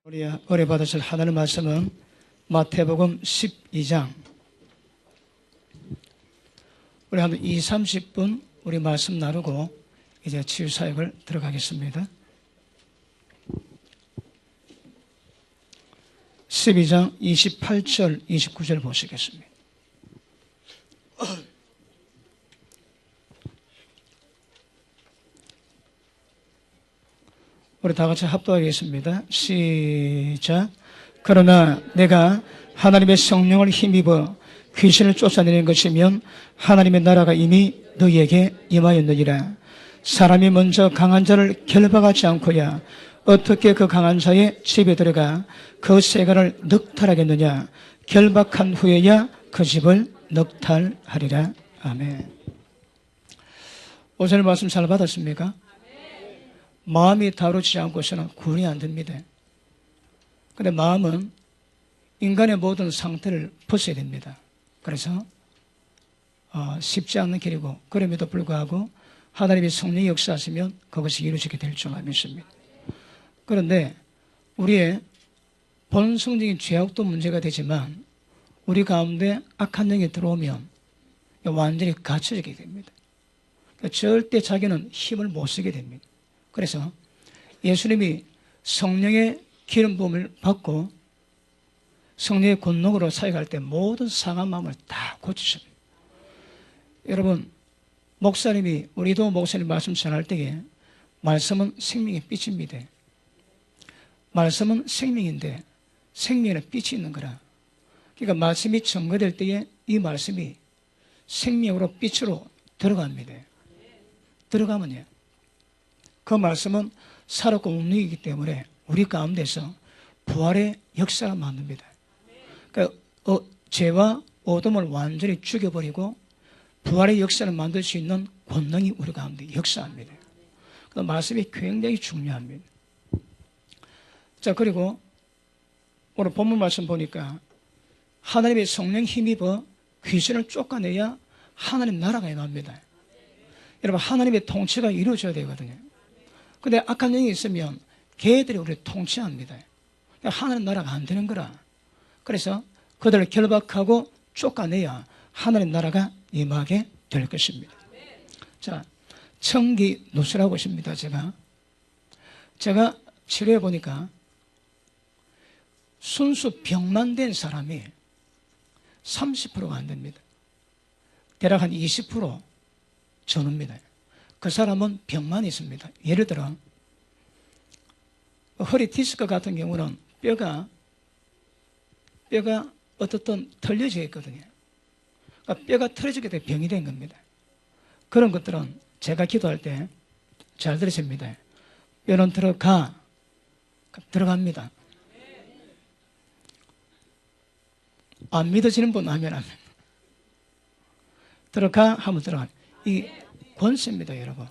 우리 은혜 받으실 하나님 말씀은 마태복음 12장. 우리 한 20-30분 우리 말씀 나누고 이제 치유사역을 들어가겠습니다. 12장 28절 29절 보시겠습니다. 우리 다 같이 합독하겠습니다. 시작. 그러나 내가 하나님의 성령을 힘입어 귀신을 쫓아내는 것이면 하나님의 나라가 이미 너희에게 임하였느니라. 사람이 먼저 강한 자를 결박하지 않고야 어떻게 그 강한 자의 집에 들어가 그 세간을 넉탈하겠느냐. 결박한 후에야 그 집을 넉탈하리라. 아멘. 오늘 말씀 잘 받았습니까? 마음이 다루지 않고서는 구원이 안 됩니다. 그런데 마음은 인간의 모든 상태를 벗어야 됩니다. 그래서 쉽지 않는 길이고, 그럼에도 불구하고 하나님의 성령이 역사하시면 그것이 이루어지게 될 줄 믿습니다. 그런데 우리의 본성적인 죄악도 문제가 되지만 우리 가운데 악한 영이 들어오면 완전히 갇혀지게 됩니다. 그러니까 절대 자기는 힘을 못 쓰게 됩니다. 그래서 예수님이 성령의 기름 부음을 받고 성령의 권능으로 사역할 때 모든 상한 마음을 다 고치십니다. 여러분, 목사님이, 우리도 목사님 말씀 전할 때에 말씀은 생명의 빛입니다. 말씀은 생명인데 생명에는 빛이 있는 거라. 그러니까 말씀이 증거될 때에 이 말씀이 생명으로 빛으로 들어갑니다. 들어가면요, 그 말씀은 살았고 운명이기 때문에 우리 가운데서 부활의 역사를 만듭니다. 그러니까 죄와 어둠을 완전히 죽여버리고 부활의 역사를 만들 수 있는 권능이 우리 가운데 역사합니다. 그 말씀이 굉장히 중요합니다. 자, 그리고 오늘 본문 말씀 보니까 하나님의 성령 힘입어 귀신을 쫓아내야 하나님 나라가 임합니다. 여러분, 하나님의 통치가 이루어져야 되거든요. 근데 악한 영이 있으면 걔들이 우리를 통치합니다. 하나님 나라가 안 되는 거라. 그래서 그들을 결박하고 쫓아내야 하나님 나라가 임하게 될 것입니다. 자, 청기 누수라고 있습니다. 제가 치료해 보니까 순수 병만 된 사람이 30%가 안 됩니다. 대략 한 20% 전후입니다. 그 사람은 병만 있습니다. 예를 들어 허리 디스크 같은 경우는 뼈가 어떻든 털려져 있거든요. 그러니까 뼈가 털어지게 돼 병이 된 겁니다. 그런 것들은 제가 기도할 때 잘 들으십니다. 뼈는 들어갑니다. 안 믿어지는 분 하면 들어가 하면 들어가. 이 권세입니다, 여러분.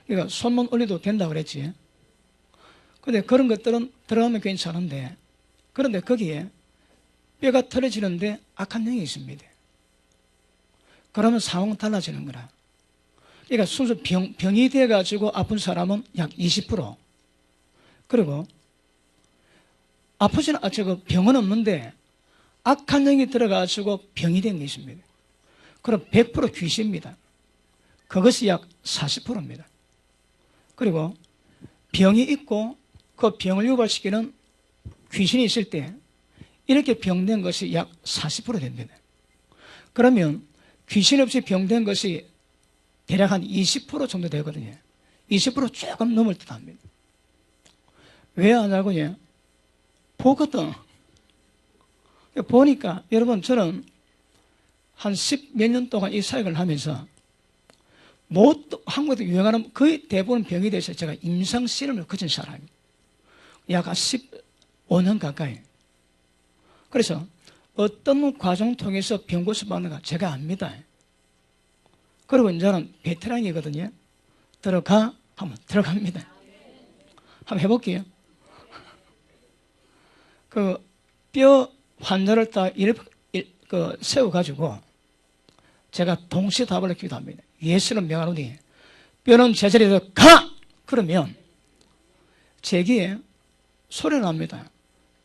그러니까 손만 올려도 된다고 그랬지. 근데 그런 것들은 들어가면 괜찮은데, 그런데 거기에 뼈가 털어지는데 악한 영이 있습니다. 그러면 상황은 달라지는 거라. 그러니까 순수 병이 돼가지고 아픈 사람은 약 20%. 그리고 병은 없는데 악한 영이 들어가지고 병이 된 게 있습니다. 그럼 100% 귀신입니다. 그것이 약 40%입니다. 그리고 병이 있고 그 병을 유발시키는 귀신이 있을 때 이렇게 병된 것이 약 40% 됩니다. 그러면 귀신 없이 병된 것이 대략 한 20% 정도 되거든요. 20% 조금 넘을 듯 합니다. 왜 하냐고요? 보거든. 보니까 여러분, 저는 한 10몇 년 동안 이 사역을 하면서 한국에서 유행하는 거의 대부분 병이 돼서 제가 임상 실험을 거친 사람이에요. 약 15년 가까이. 그래서 어떤 과정 통해서 병고수 받는가 제가 압니다. 그리고 이제는 베테랑이거든요. 들어가 하면 들어갑니다. 한번 해볼게요. 그 뼈 환자를 다 세워가지고 제가 동시에 답을 기도합니다. 예수는 명하노니 뼈는 제자리에서 가! 그러면 제기에 소리 납니다.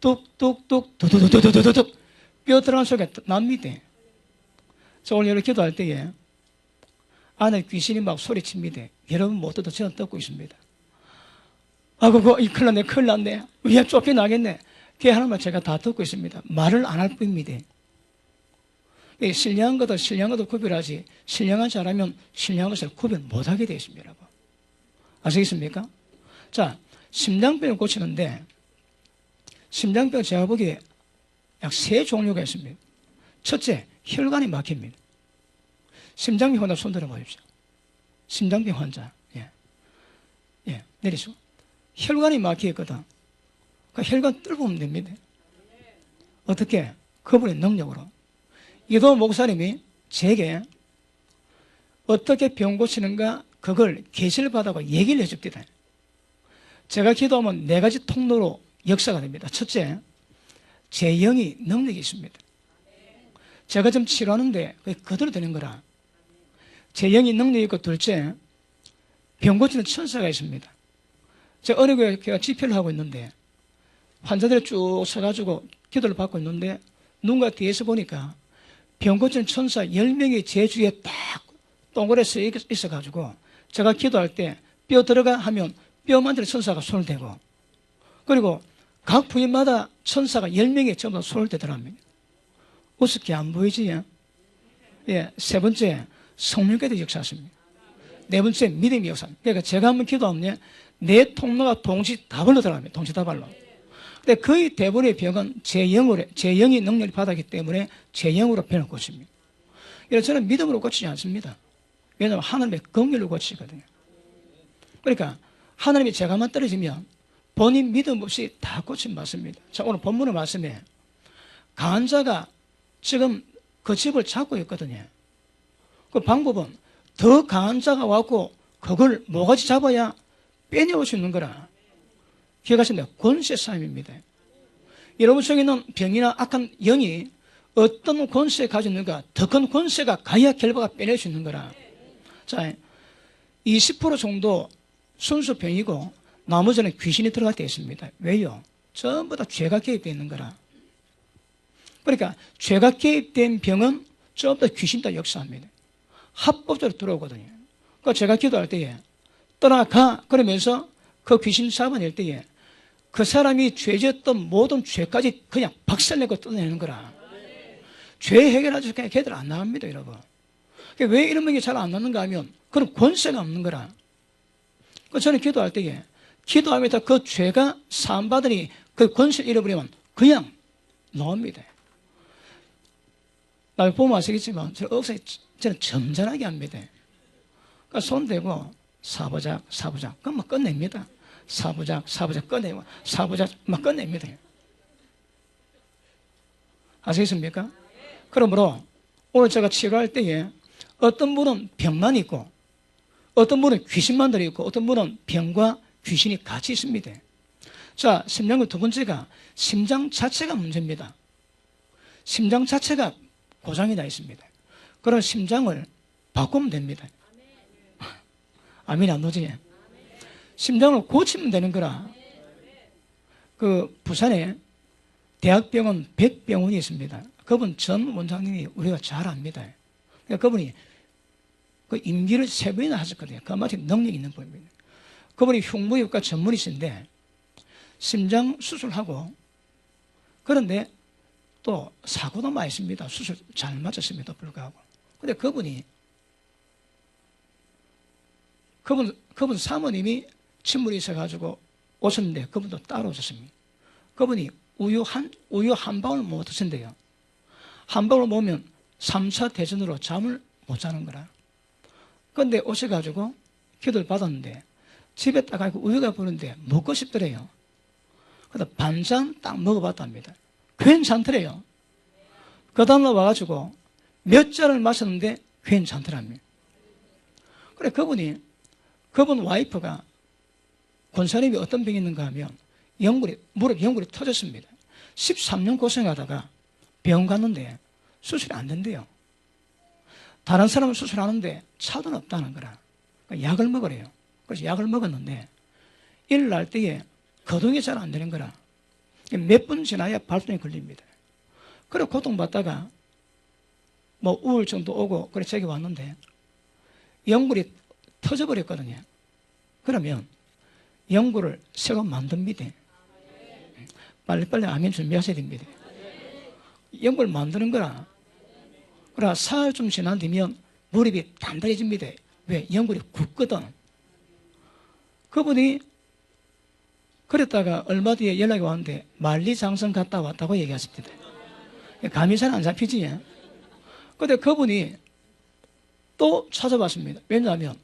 뚝뚝뚝 두두두두두두둑 뼈 들어간 소리가 납니다. 저 오늘 이렇게 기도할 때에 안에 귀신이 막 소리칩니다. 여러분 못 듣도 저는 듣고 있습니다. 아이고 이 큰일 났네 큰일 났네 위에 쫓겨나겠네. 그 하나만 제가 다 듣고 있습니다. 말을 안 할 뿐입니다. 신령한 것도 신령한 것도 구별하지 신령한 사람은 신령한 것을 구별 못하게 되어 있습니다. 여러분. 아시겠습니까? 자, 심장병을 고치는데 심장병 제가 보기에 약 3종류가 있습니다. 첫째, 혈관이 막힙니다. 심장병 환자 손 들어보십시오. 심장병 환자. 예, 내리시고. 혈관이 막히거든. 그 혈관 뚫으면 됩니다. 어떻게? 그분의 능력으로. 이도 목사님이 제게 어떻게 병 고치는가 그걸 계시를 받아고 얘기를 해줍니다. 제가 기도하면 4가지 통로로 역사가 됩니다. 첫째, 제 영이 능력이 있습니다. 제가 좀 치료하는데 그게 그대로 되는 거라. 제 영이 능력이 있고 둘째, 병 고치는 천사가 있습니다. 제가 어느 교회가 집회를 하고 있는데 환자들이 쭉 서가지고 기도를 받고 있는데 누군가 뒤에서 보니까 병 고치는 천사 10명이 제 주위에 딱 동그랗게 서 있어가지고 제가 기도할 때 뼈 들어가 하면 뼈 만지는 천사가 손을 대고 그리고 각 부위마다 천사가 10명이 전부 다 손을 대더랍니다. 우습게 안 보이지? 예, 세 번째 성령께서 역사하십니다. 네 번째 믿음이 역사합니다. 그러니까 제가 한번 기도하면 내 통로가 동시 다발로 들어갑니다. 동시 다발로. 근데 거의 대부분의 병은 제 영이 능력을 받았기 때문에 제 영으로 병을 고칩니다. 그래서 저는 믿음으로 고치지 않습니다. 왜냐하면 하나님의 긍휼로 고치거든요. 그러니까 하나님이 제가만 떨어지면 본인 믿음 없이 다 고침 맞습니다. 자, 오늘 본문의 말씀에 강한 자가 지금 그 집을 잡고 있거든요. 그 방법은 더 강한 자가 왔고 그걸 뭐가지 잡아야 빼내올 수 있는 거라. 기억하십니까? 권세 싸움입니다. 여러분 속에 있는 병이나 악한 영이 어떤 권세를 가지고 있는가 더 큰 권세가 가야 결과가 빼낼 수 있는 거라. 자, 20% 정도 순수 병이고 나머지는 귀신이 들어가 되어 있습니다. 왜요? 전부 다 죄가 개입되어 있는 거라. 그러니까 죄가 개입된 병은 전부 다 귀신 다 역사합니다. 합법적으로 들어오거든요. 그러니까 제가 기도할 때에 떠나가 그러면서 그 귀신 잡아낼 때에 그 사람이 죄졌던 모든 죄까지 그냥 박살내고 떠내는 거라. 죄 해결하지 그냥 걔들 안 나갑니다, 여러분. 왜 이런 병이 잘 안 나는가 하면 그런 권세가 없는 거라. 저는 기도할 때에 기도하면서 그 죄가 사함받으니 그 권세를 잃어버리면 그냥 나옵니다. 날 보면 아시겠지만 저는 점잖하게 합니다. 그러니까 손 대고 사부작 그럼 막 끝냅니다. 사부작 끝내고 사부작 막 끝냅니다. 아시겠습니까? 그러므로 오늘 제가 치료할 때에 어떤 분은 병만 있고 어떤 분은 귀신만 들어있고 어떤 분은 병과 귀신이 같이 있습니다. 자, 심장의 두 번째가 심장 자체가 문제입니다. 심장 자체가 고장이 나 있습니다. 그런 심장을 바꾸면 됩니다. 아멘 안 오지? 심장을 고치면 되는 거라. 그 부산에 대학병원 백병원이 있습니다. 그분 전 원장님이 우리가 잘 압니다. 그러니까 그분이 그 임기를 3번이나 하셨거든요. 그만큼 능력이 있는 분입니다. 그분이 흉부외과 전문의신데 심장 수술하고 그런데 또 사고도 많이 있습니다. 수술 잘 맞았음에도 불구하고. 근데 그분 사모님이 친물이 있어가지고 오셨는데 그분도 따로 오셨습니다. 그분이 우유 한 방울 못 드신대요. 한 방울 먹으면 3차 대전으로 잠을 못 자는 거라. 그런데 오셔가지고 기도를 받았는데 집에 딱 가고 우유가 부는데 먹고 싶더래요. 그래서 반잔 딱 먹어봤답니다. 괜찮더래요. 그 다음날 와가지고 몇 잔을 마셨는데 괜찮더랍니다. 그래 그분 와이프가 권사님이 어떤 병이 있는가 하면 무릎 연골이 터졌습니다. 13년 고생하다가 병원 갔는데 수술이 안 된대요. 다른 사람은 수술하는데 차도는 없다는 거라. 그러니까 약을 먹으래요. 그래서 약을 먹었는데 일어날 때에 거동이 잘 안 되는 거라. 몇 분 지나야 발동이 걸립니다. 그래 고통받다가 뭐 우울증도 오고 그래 저기 왔는데 연골이 터져버렸거든요. 그러면 연골을 새로 만듭니다. 빨리빨리 아멘 준비하셔야 됩니다. 연골 만드는 거라. 그러나 사흘 좀 지난 뒤면 무릎이 단단해집니다. 왜? 연골이 굳거든. 그분이 그랬다가 얼마 뒤에 연락이 왔는데 만리장성 갔다 왔다고 얘기하십니다. 감이 잘 안 잡히지. 근데 그분이 또 찾아봤습니다. 왜냐하면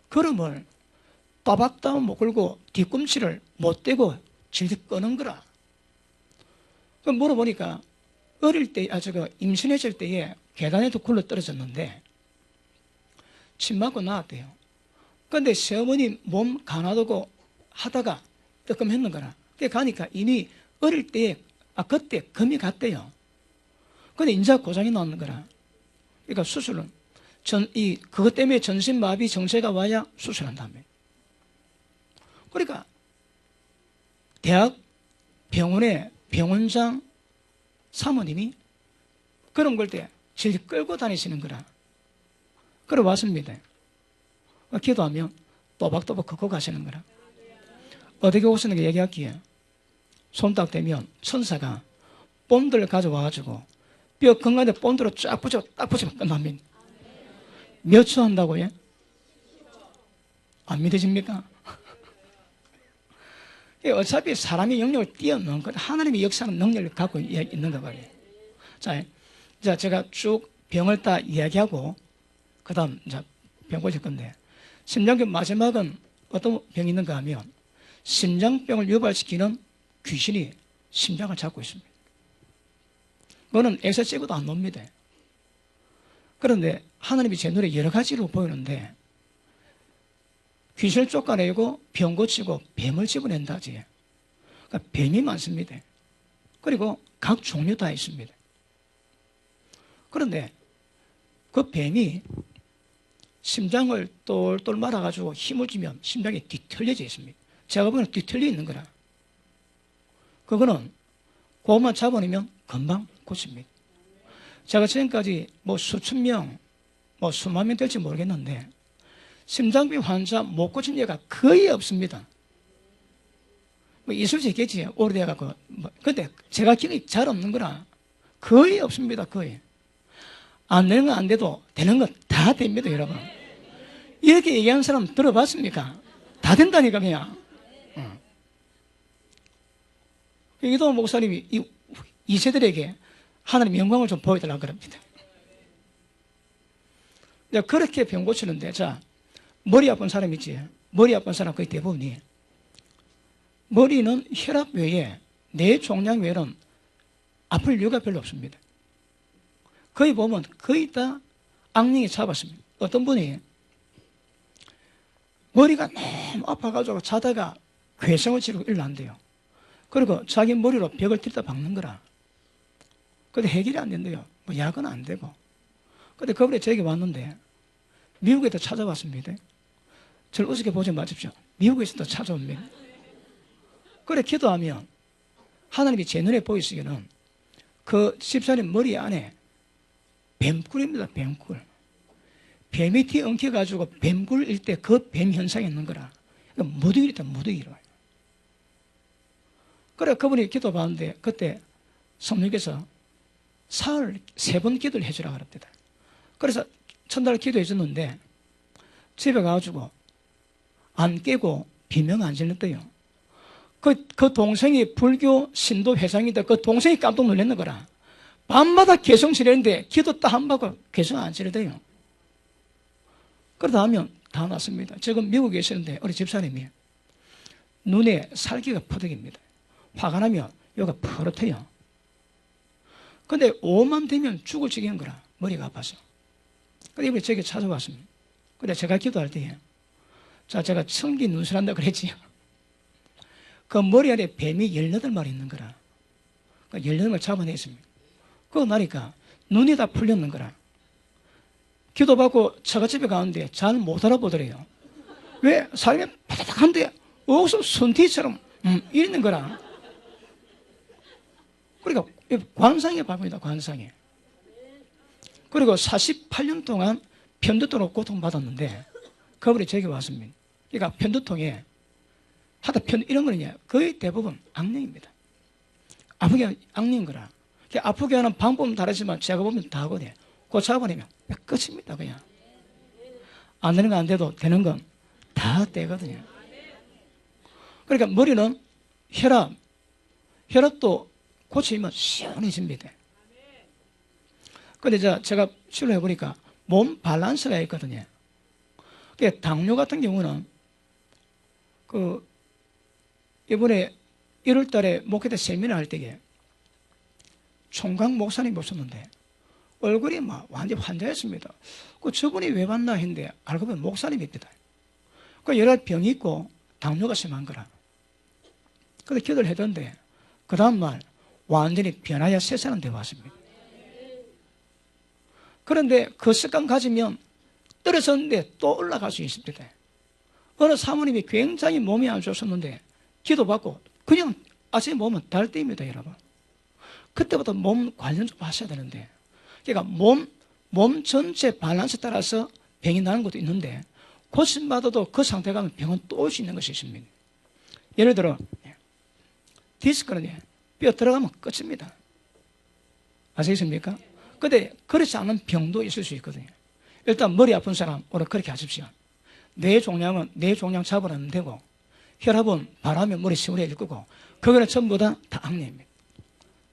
걸음을 따박따박 못 걸고 뒤꿈치를 못 대고 질질 끄는 거라. 그럼 물어보니까 어릴 때, 임신했을 때에 계단에도 굴러 떨어졌는데 침 맞고 나왔대요. 근데 시어머니 몸 가나두고 하다가 뜨끔했는 거라. 그래 가니까 이미 어릴 때에, 그때 금이 갔대요. 근데 인자 고장이 나는 거라. 그러니까 수술은 그것 때문에 전신마비 정체가 와야 수술한다며. 그러니까 대학 병원의 병원장 사모님이 그런 걸 때 질 끌고 다니시는 거라. 그래 왔습니다. 기도하면 또박또박 걷고 가시는 거라. 어떻게 오시는 게 얘기할게요. 손딱 대면 천사가 본드를 가져와가지고 뼈 건강에 본드로 쫙 붙여 딱 붙이면 끝납니다. 몇 초 한다고요? 안 믿어집니까? 어차피 사람의 영역을 뛰어넘는 것, 하나님의 역사는 능력을 갖고 있는 거 말이에요. 자, 제가 쭉 병을 다 이야기하고, 그 다음, 병 고칠 건데, 심장병 마지막은 어떤 병이 있는가 하면, 심장병을 유발시키는 귀신이 심장을 잡고 있습니다. 그거는 엑스 찍어도 안 놉니다. 그런데 하나님이 제 눈에 여러 가지로 보이는데, 귀신을 쫓아내고 병 고치고 뱀을 집어낸다지. 그러니까 뱀이 많습니다. 그리고 각 종류 다 있습니다. 그런데 그 뱀이 심장을 똘똘 말아가지고 힘을 주면 심장이 뒤틀려져 있습니다. 제가 보기에는 뒤틀려 있는 거라. 그거는 그것만 잡아내면 금방 고칩니다. 제가 지금까지 뭐 수천 명, 뭐 수만 명 될지 모르겠는데 심장병 환자 못 고친 예가 거의 없습니다. 뭐 있을 수 있겠지. 오래돼갖고. 근데 제가 기억이 잘 없는 거라. 거의 없습니다. 거의. 안 되는 건 안 돼도 되는 건 다 됩니다, 여러분. 이렇게 얘기하는 사람 들어봤습니까? 다 된다니까, 그냥. 이도 목사님이 이 세대에게 하나님의 영광을 좀 보여달라고 그럽니다. 그렇게 병 고치는데, 자, 머리 아픈 사람 있지? 머리 아픈 사람 거의 대부분이. 머리는 혈압 외에, 뇌 종양 외에는 아플 이유가 별로 없습니다. 거의 보면 거의 다 악령이 잡았습니다. 어떤 분이 머리가 너무 아파가지고 자다가 괴성을 지르고 일어난대요. 그리고 자기 머리로 벽을 들다 박는 거라. 근데 해결이 안 된대요. 뭐 약은 안 되고. 근데 그분이 저에게 왔는데 미국에도 찾아왔습니다. 저를 우습게 보지 마십시오. 미국에서도 찾아옵니다. 그래 기도하면 하나님이 제 눈에 보이시기는 그 집사님 머리 안에 뱀꿀입니다. 뱀꿀. 뱀이 뒤엉켜가지고 뱀꿀일 때 그 뱀 현상이 있는 거라. 무더기다 무더기로. 그래 그분이 기도 받는데 그때 성령께서 사흘 3번 기도를 해주라 그럽니다. 그래서 첫날 기도해 줬는데 집에 가가지고 안 깨고 비명 안 질렀대요. 그 동생이 불교 신도 회장인데 그 동생이 깜짝 놀랐는 거라. 밤마다 개성 지내는데 기도 딱 한 받고 개성 안 지르대요. 그러다 하면 다 났습니다. 지금 미국에 계시는데 우리 집사님이 눈에 살기가 퍼득입니다. 화가 나면 여기가 퍼렇대요. 근데 오만 되면 죽을 지경인 거라. 머리가 아파서. 근데 이번에 저에게 찾아왔습니다. 근데 제가 기도할 때 자, 제가 청기 눈술한다고 그랬지요. 그 머리 안에 뱀이 18마리 있는 거라. 그 18마리 잡아냈습니다. 그거 나니까 눈이 다 풀렸는 거라. 기도받고 처갓집에 가는데 잘 못 알아보더래요. 왜? 사람이 바닥한데 어디서 선티처럼 이러는 거라. 그러니까 관상에 밥입니다. 관상에. 그리고 48년 동안 편두통으로 고통받았는데 그분이 제게 왔습니다. 그러니까 편두통에 하다 이런 거는 거의 대부분 악령입니다. 아프게 악령인 거라. 아프게 하는 방법은 다르지만 제가 보면 다 하거든요. 고쳐버리면 끝입니다. 그냥 안 되는 건 안 돼도 되는 건 다 되거든요. 그러니까 머리는 혈압도 고치면 시원해집니다. 근데 제가 치료해 보니까 몸 밸런스가 있거든요. 당뇨 같은 경우는 이번에 1월 달에 목회대 세미나 할 때에 총각 목사님 오셨는데 얼굴이 막 완전 환자였습니다. 저분이 왜 왔나 했는데 알고 보면 목사님입니다. 여러 병이 있고 당뇨가 심한 거라. 그래서 기도를 했던데 그 다음날 완전히 변화야 세상은 되어 왔습니다. 그런데 그 습관 가지면 떨어졌는데 또 올라갈 수 있습니다. 어느 사모님이 굉장히 몸이 안 좋았었는데 기도받고 그냥 아침에 몸은 달 때입니다, 여러분. 그때부터 몸 관련 좀 하셔야 되는데, 그러니까 몸 전체 밸런스 따라서 병이 나는 것도 있는데 고침받아도 그 상태 가면 병은 또 올 수 있는 것이 있습니다. 예를 들어 디스크는 뼈 들어가면 끝입니다. 아시겠습니까? 근데 그렇지 않은 병도 있을 수 있거든요. 일단 머리 아픈 사람 오늘 그렇게 하십시오. 뇌 종양은 뇌 종양 잡으면 되고, 혈압은 바라면 머리 시원해 일 거고, 그거는 전부 다 악령입니다.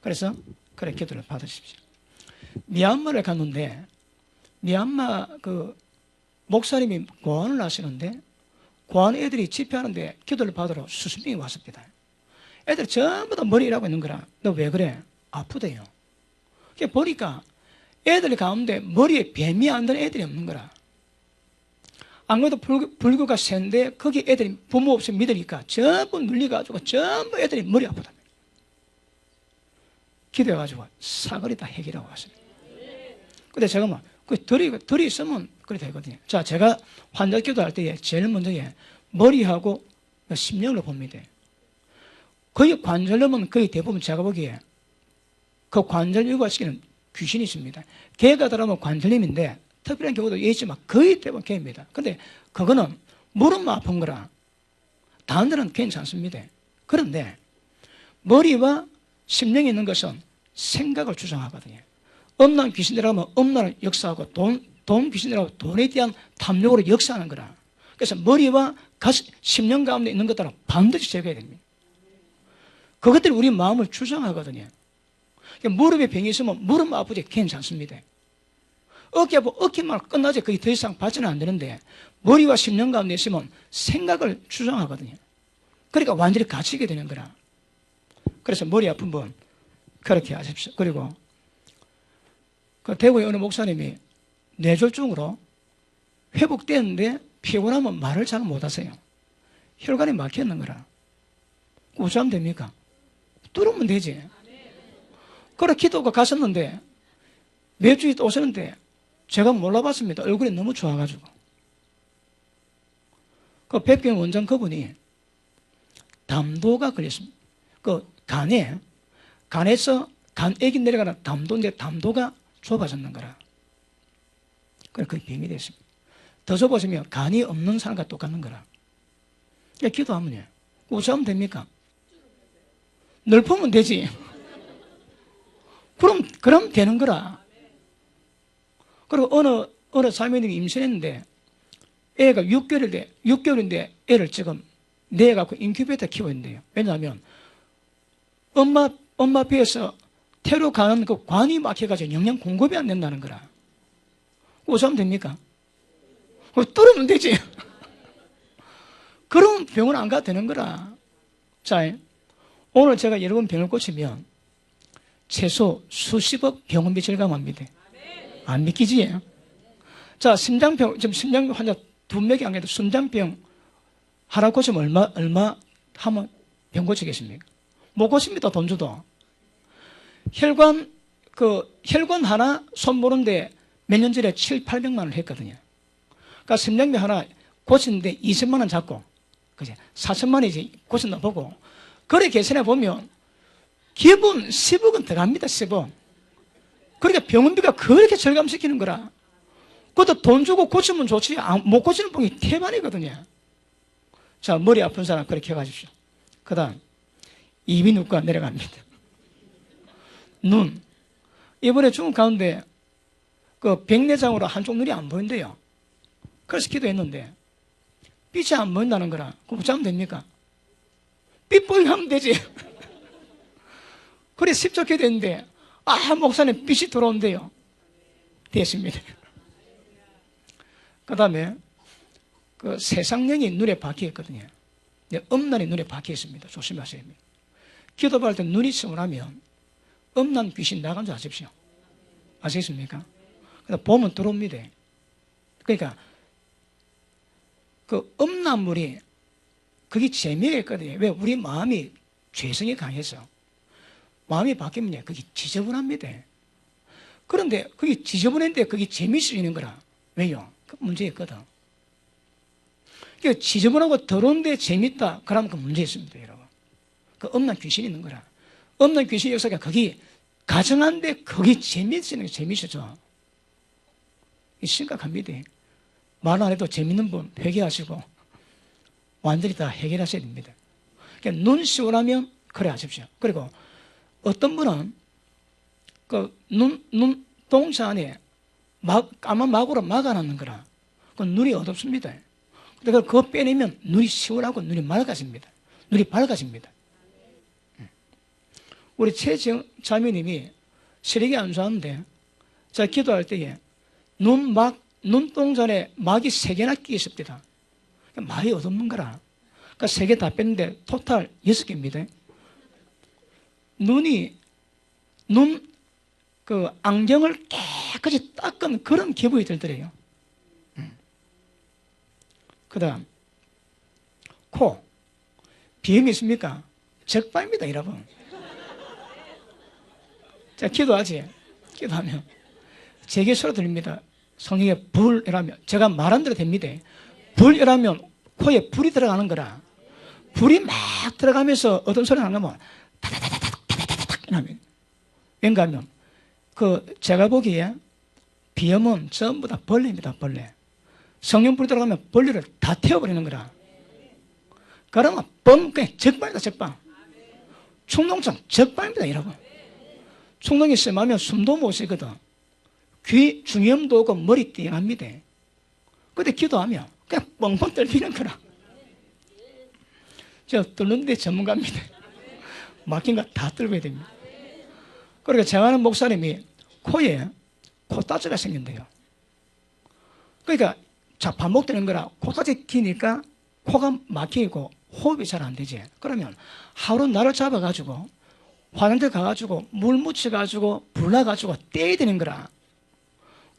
그래서 그래 기도를 받으십시오. 미얀마를 갔는데 미얀마 목사님이 고안을 하시는데 고안 애들이 집회하는데 기도를 받으러 수십 명이 왔습니다. 애들 전부 다 머리 일하고 있는 거라. 너 왜 그래? 아프대요. 보니까 애들 가운데 머리에 뱀이 안 드는 애들이 없는 거라. 안 그래도 불교가 센데 거기 애들이 부모 없이 믿으니까 전부 눌려가지고 전부 애들이 머리 아프다. 기도해가지고 사거리 다 해결하고 왔습니다. 근데 제가 덜이 있으면 그래 되거든요. 자, 제가 환자 기도할 때에 제일 먼저 머리하고 심령을 봅니다. 거의 관절염은 거의 대부분 제가 보기에 그 관절 유발시키는 귀신이 있습니다. 개가 들어가면 관절염인데 특별한 경우도 있지만 거의 대부분 개입니다. 근데 그거는 무릎만 아픈 거라 다른 데는 괜찮습니다. 그런데 머리와 심령이 있는 것은 생각을 주장하거든요. 음란 귀신 들어가면 음란을 역사하고 돈 귀신 들어가면 돈에 대한 탐욕으로 역사하는 거라. 그래서 머리와 심령 가운데 있는 것들은 반드시 제거해야 됩니다. 그것들이 우리 마음을 주장하거든요. 무릎에 병이 있으면 무릎 아프지 괜찮습니다. 어깨 아프고 어깨만 끝나지 거의 더 이상 발전은 안 되는데 머리와 심령 가운데 있으면 생각을 주장하거든요. 그러니까 완전히 갇히게 되는 거라. 그래서 머리 아픈 분 그렇게 하십시오. 그리고 대구의 어느 목사님이 뇌졸중으로 회복되는데 피곤하면 말을 잘 못하세요. 혈관이 막혔는 거라. 어쩌면 됩니까? 뚫으면 되지. 그래 기도가 갔었는데 몇 주에 또 오셨는데 제가 몰라봤습니다. 얼굴이 너무 좋아가지고. 그 백병 원장 그분이 담도가 걸렸습니다. 간에서 간액이 내려가는 담도인데 담도가 좁아졌는 거라. 그래 그게 병이 됐습니다. 더 좁아지면 간이 없는 사람과 똑같는 거라. 기도하면요. 어쩌면 됩니까? 넓으면 되지. 그럼 되는 거라. 그리고 어느 사모님이 임신했는데 애가 6개월인데 애를 지금 내갖고 인큐베이터 키우고 있는데요. 왜냐하면 엄마 배에서 태로 가는 그 관이 막혀가지고 영양 공급이 안 된다는 거라. 어쩌면 됩니까? 뚫으면 되지. 그럼 병원 안 가도 되는 거라. 자, 오늘 제가 여러분 병을 고치면 최소 수십억 병원비 절감합니다. 안 믿기지? 자, 심장병, 지금 심장병 환자 2명이 안 계도 심장병 하나 고치면 얼마 하면 병 고치겠습니까? 못 고칩니다, 돈 줘도. 혈관 하나 손 보는데 몇 년 전에 700~800만 원을 했거든요. 그러니까 심장병 하나 고치는데 20만 원 잡고, 그죠? 4천만 원이지 고친다 보고, 거래 계산해 보면 기본 10억은 들어갑니다. 10억. 그러니까 병원비가 그렇게 절감시키는 거라. 그것도 돈 주고 고치면 좋지 못 고치는 병이 태반이거든요. 자, 머리 아픈 사람 그렇게 해가십시오. 그 다음 이비인후과 내려갑니다. 눈. 이번에 죽은 가운데 그 백내장으로 한쪽 눈이 안 보인대요. 그래서 기도했는데 빛이 안 보인다는 거라. 그럼 어쩌면 됩니까? 빛 보이게 하면 되지. 그래 10초 기도했는데 목사님 빛이 들어온대요. 됐습니다. 그 다음에 그 세상령이 눈에 박혀 있거든요. 음란이 눈에 박혀 있습니다. 조심하셔야 됩니다. 기도할 때 눈이 시원하면 음란 귀신 나간 줄 아십시오. 아시겠습니까? 보면 들어옵니다. 그러니까 그 음란물이 그게 재미가 있거든요. 왜? 우리 마음이 죄성이 강해서 마음이 바뀌면 그게 지저분합니다. 그런데 그게 지저분한데 그게 재미있는 거라. 왜요? 그 문제 있거든. 그러니까 지저분하고 더러운데 재밌다. 그러면 그 문제 있습니다, 여러분. 그 음란 귀신이 있는 거라. 음란 귀신 역사가 거기 가정한데 거기 재미있는 게 재미있어져. 심각합니다. 말 안 해도 재밌는 분 회개하시고 완전히 다 해결하셔야 됩니다. 그러니까 눈 시원하면 그래 하십시오. 그리고 어떤 분은 그 눈동자 안에 까만 막으로 막아놨는 거라. 그 눈이 어둡습니다. 그러니까 그거 빼내면 눈이 시원하고 눈이 맑아집니다. 눈이 밝아집니다. 우리 최정 자매님이 시력이 안 좋았는데 제가 기도할 때에 눈동자에 막이 3개나 끼어 있습니다. 많이 어둡는 거라. 그러니까 3개 다 뺐는데 토탈 6개입니다. 그 안경을 깨끗이 닦은 그런 기분이 들더래요. 그 다음, 코. 비염이 있습니까? 적발입니다, 여러분. 자, 기도하지. 기도하면 제게 소리 들립니다. 성경에 불이라면, 제가 말한 대로 됩니다. 불이라면 코에 불이 들어가는 거라. 불이 막 들어가면서 어떤 소리 나는 거면 타다다다닥 이러면. 왠가 하면 제가 보기에 비염은 전부 다 벌레입니다, 벌레. 성령 불이 들어가면 벌레를 다 태워버리는 거라. 그러면 그냥 적방이다, 적방. 충동증 적방입니다, 여러분. 충동이 심하면 숨도 못 쉬거든. 귀 중염도 오고 머리 띵합니다. 근데 기도하면 그냥 뻥뻥 떨리는 거라. 저 뚫는데 전문가입니다. 막힌 거 다 뚫어야 됩니다. 그러니까 제가 아는 목사님이 코에 코따지가 생긴대요. 그러니까 자, 반복되는 거라. 코까지 기니까 코가 막히고 호흡이 잘 안 되지. 그러면 하루 날을 잡아가지고 화장실 가가지고 물 묻혀가지고 불나가지고 떼야 되는 거라.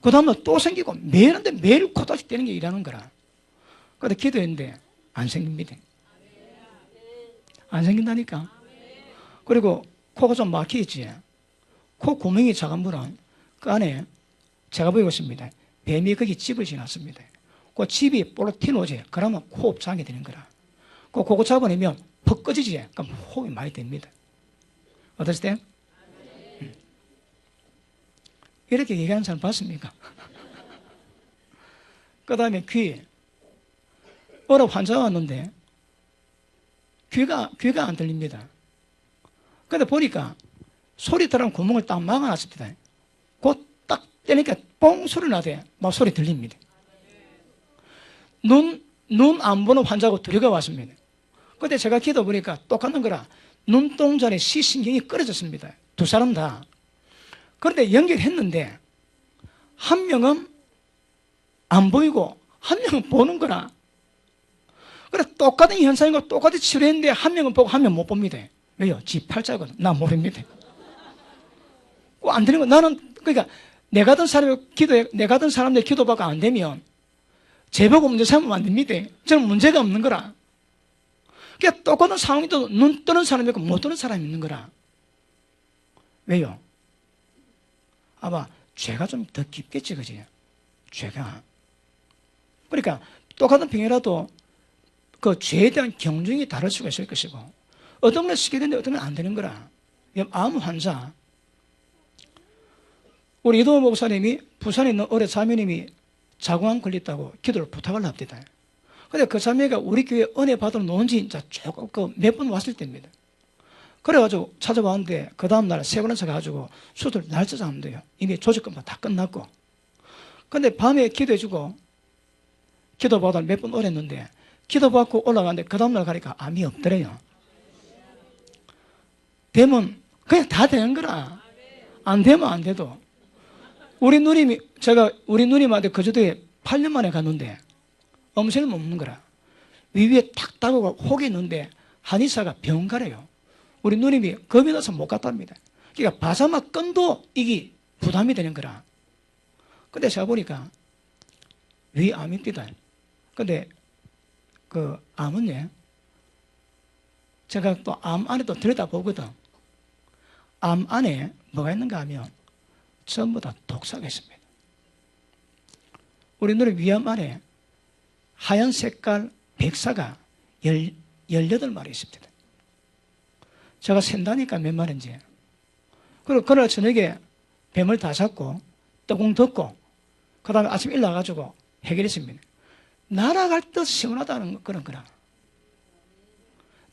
그 다음날 또 생기고 매일 하는데 매일 코까지 떼는 게 일하는 거라. 그런데 기도했는데 안 생깁니다. 안 생긴다니까. 그리고 코가 좀 막히지. 코 구멍이 작은 분은 그 안에 제가 보이고 있습니다. 뱀이 거기 집을 지났습니다. 그 집이 볼록 튀노지. 그러면 호흡 장애 되는 거라. 그거 잡아내면 퍽 꺼지지. 그럼 호흡이 많이 됩니다. 어떠실 때? 이렇게 얘기하는 사람 봤습니까? 그 다음에 귀. 어느 환자가 왔는데 귀가 안 들립니다. 근데 보니까 소리 들어가는 구멍을 딱 막아놨습니다. 곧 딱 떼니까 뽕 소리 나대. 막 소리 들립니다. 눈 안 보는 환자하고 들어가 왔습니다. 근데 제가 기도 보니까 똑같은 거라. 눈동자에 시신경이 끊어졌습니다. 두 사람 다. 그런데 연결했는데 한 명은 안 보이고 한 명은 보는 거라. 그래 똑같은 현상이고 똑같이 치료했는데 한 명은 보고 한 명은 못 봅니다. 왜요? 지 팔자거든. 나 모릅니다. 안 되는 거. 나는 그러니까 내 같은 사람들 기도받고 안 되면 제보고 문제 삼으면 안 됩니다. 저는 문제가 없는 거라. 그러니까 똑같은 상황에도 눈 뜨는 사람이 있고 못 뜨는 사람이 있는 거라. 왜요? 아마 죄가 좀 더 깊겠지, 그지? 죄가. 그러니까 똑같은 병이라도 그 죄에 대한 경중이 다를 수가 있을 것이고 어떤 건 쉽게 되는데 어떤 건 안 되는 거라. 암 환자, 우리 이도호 목사님이 부산에 있는 어뢰 자매님이 자궁암 걸렸다고 기도를 부탁을 합니다. 근데 그 자매가 우리 교회 은혜 받으러 놓은 지 이제 조금 몇 번 왔을 때입니다. 그래가지고 찾아봤는데 그 다음날 세번을 가가지고 수술 날짜 잡으면 돼요. 이미 조직금도 다 끝났고. 근데 밤에 기도해주고 기도받아 몇 번 오랬는데 기도받고 올라가는데 그 다음날 가니까 암이 없더래요. 되면 그냥 다 되는 거라. 안 되면 안 돼도. 우리 누님이, 제가 우리 누님한테 거제도에 8년 만에 갔는데 음식을 못 먹는 거라. 위에 탁 따고 혹이 있는데 한의사가 병 가래요. 우리 누님이 겁이 나서 못 갔답니다. 그러니까 바사마 끈도 이게 부담이 되는 거라. 근데 제가 보니까 위암입니다. 근데 그 암은요, 제가 또 암 안에 또 들여다보거든. 암 안에 뭐가 있는가 하면 전부 다 독사가 있습니다. 우리 누님 위암 안에 하얀 색깔 백사가 18마리 있습니다. 제가 센다니까 몇 마리인지. 그리고 그날 저녁에 뱀을 다 잡고 뜨공 덮고 그 다음에 아침 일어나가지고 해결했습니다. 날아갈 듯 시원하다는 그런 거라.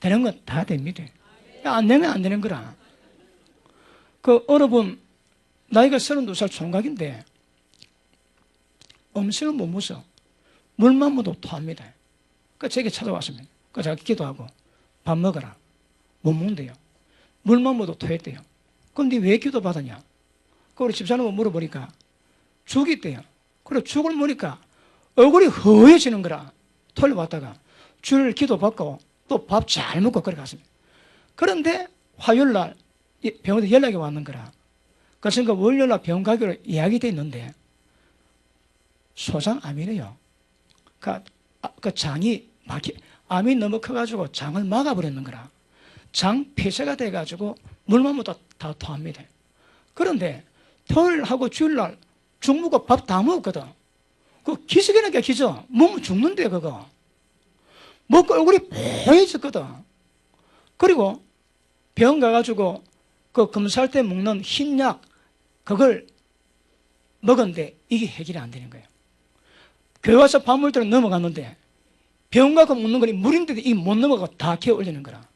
되는 건 다 됩니다. 안 되면 안 되는 거라. 그 어느 분 나이가 32살 총각인데 음식을 못 먹어. 물만 먹어도 토합니다. 그 제게 찾아왔습니다. 그 제가 기도하고 밥 먹어라. 못 먹는데요. 물만 먹어도 토했대요. 그런데 왜 기도 받았냐? 그 우리 집사람을 물어보니까 죽이 있대요. 그래 죽을 먹으니까 얼굴이 허해지는 거라. 토를 왔다가 주일 기도 받고 또 밥 잘 먹고 그래 갔습니다. 그런데 화요일 날 병원에 연락이 왔는 거라. 그래서 월요일 날 병원 가기로 이야기돼 있는데 소장암이래요. 그 장이 암이 너무 커가지고 장을 막아버렸는 거라. 장 폐쇄가 돼가지고 물만 먹어도 다 토합니다. 그런데 토요일하고 주일날 죽 먹고 밥 다 먹었거든. 그 기색이니까 기죠. 몸은 죽는데 그거. 먹고 얼굴이 뽀얘졌거든. 그리고 병원 가가지고 그 검사할 때 먹는 흰약 그걸 먹었는데 이게 해결이 안 되는 거예요. 교회 와서 밥 먹을 때로 넘어갔는데 병원 가서 먹는 거니 물인데도 이게 못 넘어가고 다 기어 올리는 거라.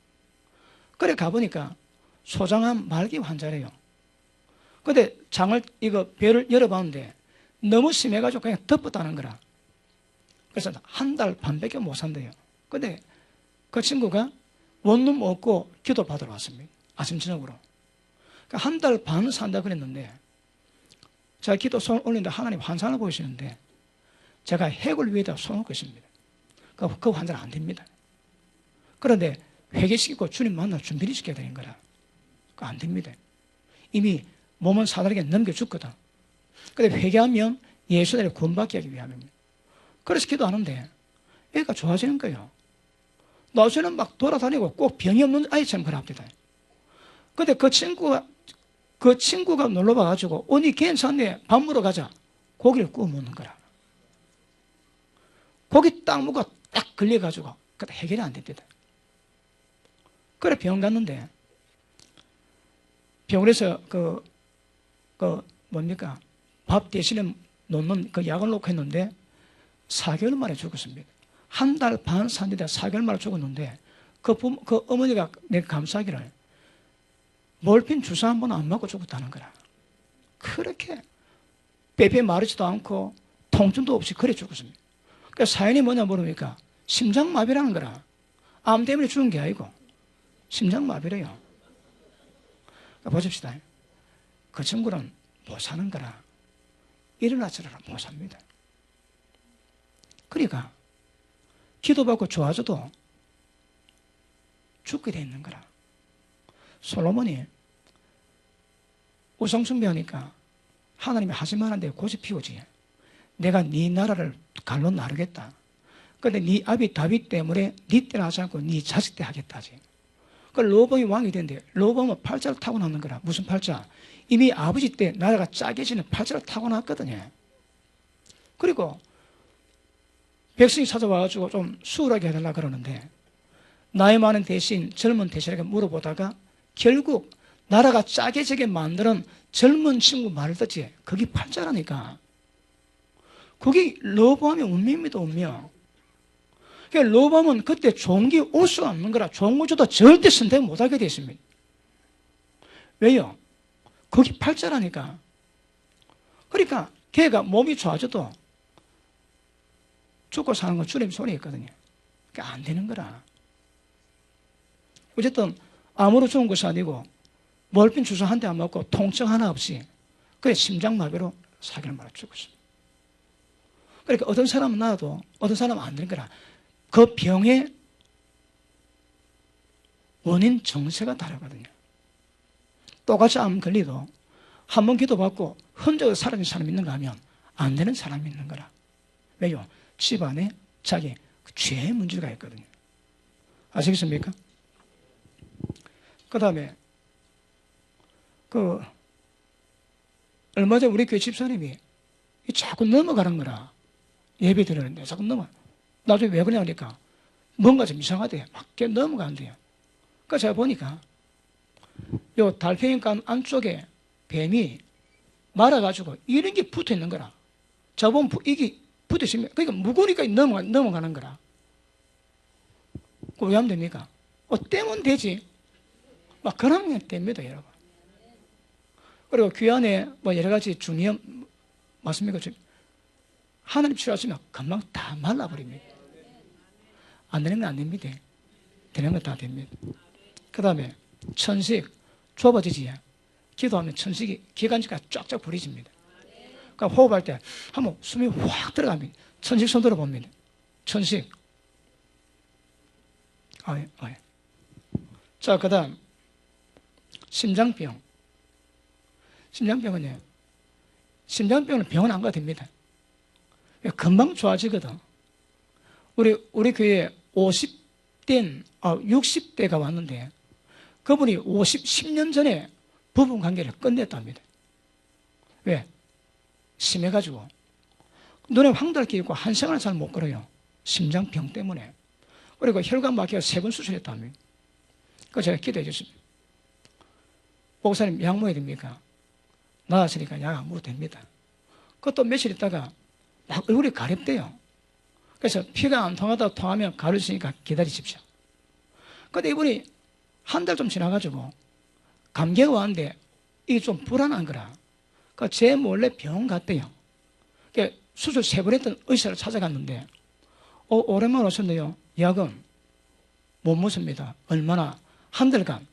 그래 가보니까 소장암 말기 환자래요. 근데 배를 열어봤는데 너무 심해가지고 그냥 덮었다는 거라. 그래서 한 달 반밖에 못 산대요. 근데 그 친구가 원룸 먹고 기도 받으러 왔습니다. 아침 저녁으로. 한 달 반 산다 그랬는데 제가 기도 손 올리는데 하나님 환상을 보이시는데 제가 핵을 위에다 손놓고 있습니다. 그 환자는 안 됩니다. 그런데 회개시키고 주님 만날 준비를 시켜야 되는 거라. 그거 안 됩니다. 이미 몸은 사단에게 넘겨줬거든. 근데 회개하면 예수님의 구원받기 하기 위함입니다. 그래서 기도하는데 애가 좋아지는 거예요. 나중에는 막 돌아다니고 꼭 병이 없는 아이처럼 그럽니다. 근데 그 친구가 놀러 와가지고 언니 괜찮네 밥 먹으러 가자. 고기를 구워 먹는 거라. 고기 딱 먹고 딱 걸려가지고 그때 해결이 안 됩니다. 그래 병원 갔는데 병원에서 밥 대신에 놓는 그 약을 놓고 했는데 4개월 만에 죽었습니다. 한 달 반 산지다 4개월 만에 죽었는데 그 어머니가 내가 감사하기를 몰핀 주사 한 번 안 맞고 죽었다는 거라. 그렇게 빼빼 마르지도 않고 통증도 없이 그래 죽었습니다. 그러니까 사연이 뭐냐 물으니까 심장마비라는 거라. 암 때문에 죽은 게 아니고 심장마비래요. 그러니까 보십시다. 그 친구는 못 사는 거라. 일어나서라 못 삽니다. 그러니까 기도받고 좋아져도 죽게 돼 있는 거라. 솔로몬이 우상숭배하니까 하나님이 하지 말았는데 고집 피우지. 내가 네 나라를 갈로 나르겠다. 그런데 네 아비 다윗 때문에 네 때는 하지 않고 네 자식 때 하겠다지. 그 로보이 왕이 됐는데 로보는 팔자를 타고났는 거라. 무슨 팔자? 이미 아버지 때 나라가 짜게지는 팔자를 타고났거든요. 그리고 백성이 찾아와가지고 좀 수월하게 해달라 그러는데 나이 많은 대신 젊은 대신에게 물어보다가 결국 나라가 짜게지게 만드는 젊은 친구 말을 듣지. 그게 팔자라니까. 그게 러브함의 운명입니다, 운명. 그러니까 러브함은 그때 좋은 게 올 수가 없는 거라. 좋은 거 줘도 절대 선택 못하게 되어 있습니다. 왜요? 그게 팔자라니까. 그러니까 걔가 몸이 좋아져도 죽고 사는 건 주님 손에 있거든요. 그러니까 안 되는 거라. 어쨌든 아무런 좋은 것이 아니고 몰핀 주사 한 대 안 맞고 통증 하나 없이 그래 심장마비로 사기를 말아 죽었습니다. 그러니까 어떤 사람은 나도 어떤 사람은 안 되는 거라. 그 병의 원인 정세가 다르거든요. 똑같이 암 걸리도 한 번 기도받고 흔적을 사라진 사람이 있는가 하면 안 되는 사람이 있는 거라. 왜요? 집안에 자기 죄의 문제가 있거든요. 아시겠습니까? 그 다음에 얼마 전에 우리 교회 집사님이 자꾸 넘어가는 거라. 예배 드리는데 자꾸 나중에 왜 그러냐니까 뭔가 좀 이상하대요. 막 넘어간대요. 그래서 제가 보니까 요 달팽이감 안쪽에 뱀이 말아가지고 이런 게 붙어 있는 거라. 저번 이게 붙어 있으면 그러니까 무거우니까 넘어가는 거라. 그 왜 하면 됩니까? 떼면 되지. 막 그러면 됩니다, 여러분. 그리고 귀 안에 뭐 여러 가지 중이염 맞습니까? 하나님 치료하시면 금방 다 말라버립니다. 안 되는 건 안 됩니다. 되는 건 다 됩니다. 그 다음에 천식 좁아지지. 기도하면 천식이 기관지가 쫙쫙 버리집니다. 그러니까 호흡할 때 한번 숨이 확 들어갑니다. 천식 손 들어봅니다. 천식. 자, 그 다음 심장병. 심장병은요. 심장병은 병원 안 가도 됩니다. 금방 좋아지거든. 우리 교회에 60대가 왔는데 그분이 10년 전에 부부 관계를 끝냈답니다. 왜? 심해가지고 눈에 황달기 있고 한생활을 잘 못 걸어요. 심장병 때문에. 그리고 혈관 막혀서 3번 수술했답니다. 그래서 제가 기도해 줬습니다. 목사님 약 먹어야 됩니까? 나았으니까 약 안 먹어도 됩니다. 그것도 며칠 있다가 막 얼굴이 가렵대요. 그래서 피가 안 통하면 가려지니까 기다리십시오. 근데 이분이 한 달 좀 지나가지고 감기가 왔는데 이게 좀 불안한 거라. 그러니까 제 몰래 병원 갔대요. 그러니까 수술 3번 했던 의사를 찾아갔는데 오랜만에 오셨네요. 약은 못 먹습니다. 얼마나? 한 달간.